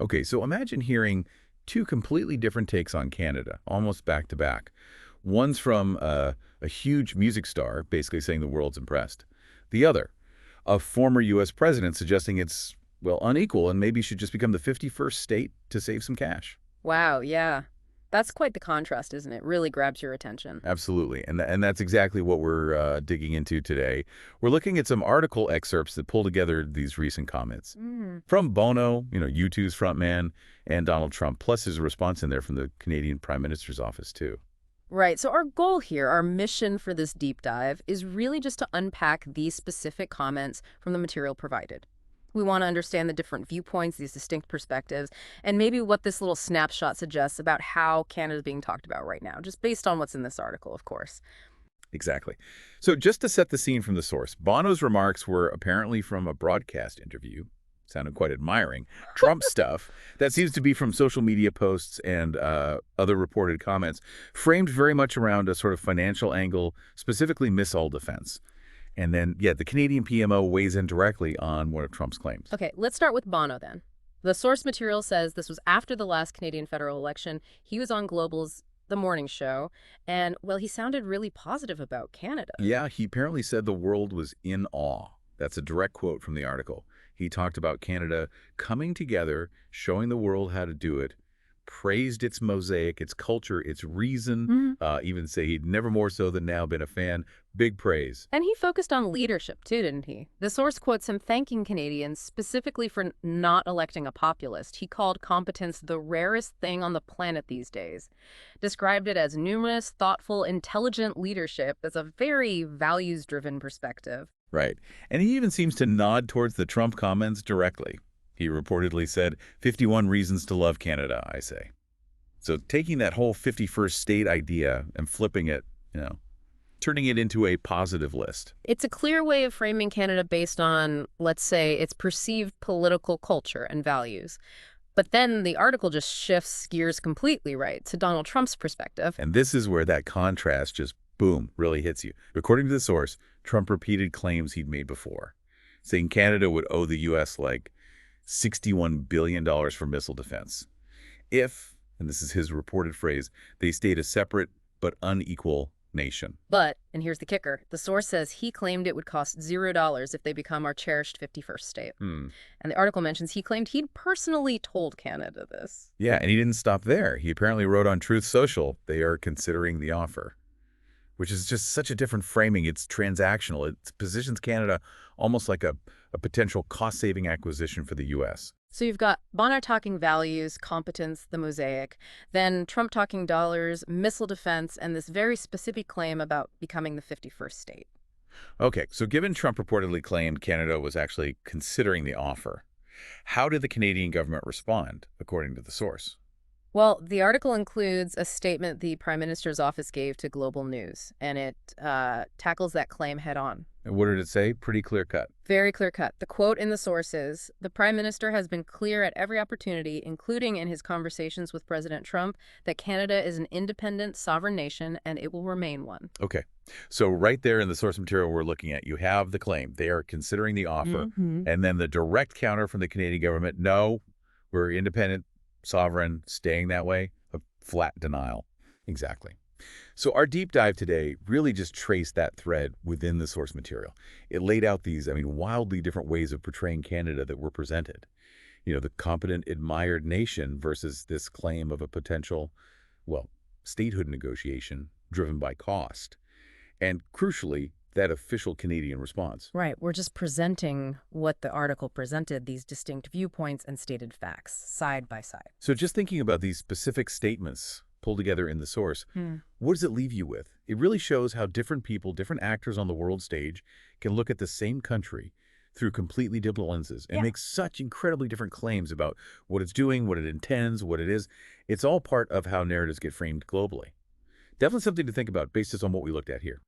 Okay, so imagine hearing two completely different takes on Canada, almost back to back. One's from a huge music star, basically saying the world's impressed. The other, a former U.S. president suggesting it's, well, unequal and maybe should just become the 51st state to save some cash. Wow, yeah. That's quite the contrast, isn't it? Really grabs your attention. Absolutely, and that's exactly what we're digging into today. We're looking at some article excerpts that pull together these recent comments. Mm. From Bono, U2's frontman, and Donald Trump, plus there's a response in there from the Canadian Prime Minister's office, too. Right. So our goal here, our mission for this deep dive, is really just to unpack these specific comments from the material provided. We want to understand the different viewpoints, these distinct perspectives, and maybe what this little snapshot suggests about how Canada is being talked about right now, just based on what's in this article, of course. Exactly. So just to set the scene from the source, Bono's remarks were apparently from a broadcast interview. Sounded quite admiring. Trump stuff, that seems to be from social media posts and other reported comments, framed very much around a sort of financial angle, specifically missile defense. And then, yeah, the Canadian PMO weighs in directly on one of Trump's claims. Okay, let's start with Bono then. The source material says this was after the last Canadian federal election. He was on Global's The Morning Show, and, well, he sounded really positive about Canada. Yeah, he apparently said the world was in awe. That's a direct quote from the article. He talked about Canada coming together, showing the world how to do it, praised its mosaic, its culture, its reason, even say he'd never more so than now been a fan. Big praise. And he focused on leadership, too, didn't he? The source quotes him thanking Canadians specifically for not electing a populist. He called competence the rarest thing on the planet these days. Described it as numerous, thoughtful, intelligent leadership. That's a very values-driven perspective. Right. And he even seems to nod towards the Trump comments directly. He reportedly said, 51 reasons to love Canada, I say. So taking that whole 51st state idea and flipping it, turning it into a positive list. It's a clear way of framing Canada based on, let's say, its perceived political culture and values. But then the article just shifts gears completely, right, to Donald Trump's perspective. And this is where that contrast just, boom, really hits you. According to the source, Trump repeated claims he'd made before, saying Canada would owe the U.S. like $61 billion for missile defense if, and this is his reported phrase, they stayed a separate but unequal nation. But, and here's the kicker, the source says he claimed it would cost $0 if they become our cherished 51st state. And the article mentions he claimed he'd personally told Canada this. Yeah, and he didn't stop there. He apparently wrote on Truth Social, they are considering the offer, which is just such a different framing. It's transactional. It positions Canada almost like a potential cost-saving acquisition for the U.S. So you've got Bono talking values, competence, the mosaic, then Trump talking dollars, missile defense, and this very specific claim about becoming the 51st state. Okay, so given Trump reportedly claimed Canada was actually considering the offer, how did the Canadian government respond, according to the source? Well, the article includes a statement the Prime Minister's office gave to Global News, and it tackles that claim head on. And what did it say? Pretty clear cut. Very clear cut. The quote in the source is, "The Prime Minister has been clear at every opportunity, including in his conversations with President Trump, that Canada is an independent, sovereign nation, and it will remain one." Okay. So right there in the source material we're looking at, you have the claim. They are considering the offer. And then the direct counter from the Canadian government, no, we're independent, sovereign, staying that way, a flat denial. Exactly. So our deep dive today really just traced that thread within the source material. It laid out these, wildly different ways of portraying Canada that were presented. The competent, admired nation versus this claim of a potential, statehood negotiation driven by cost. And crucially, that official Canadian response. Right. We're just presenting what the article presented, these distinct viewpoints and stated facts, side by side. So just thinking about these specific statements pulled together in the source, what does it leave you with? It really shows how different people, different actors on the world stage can look at the same country through completely different lenses and make such incredibly different claims about what it's doing, what it intends, what it is. It's all part of how narratives get framed globally. Definitely something to think about based on what we looked at here.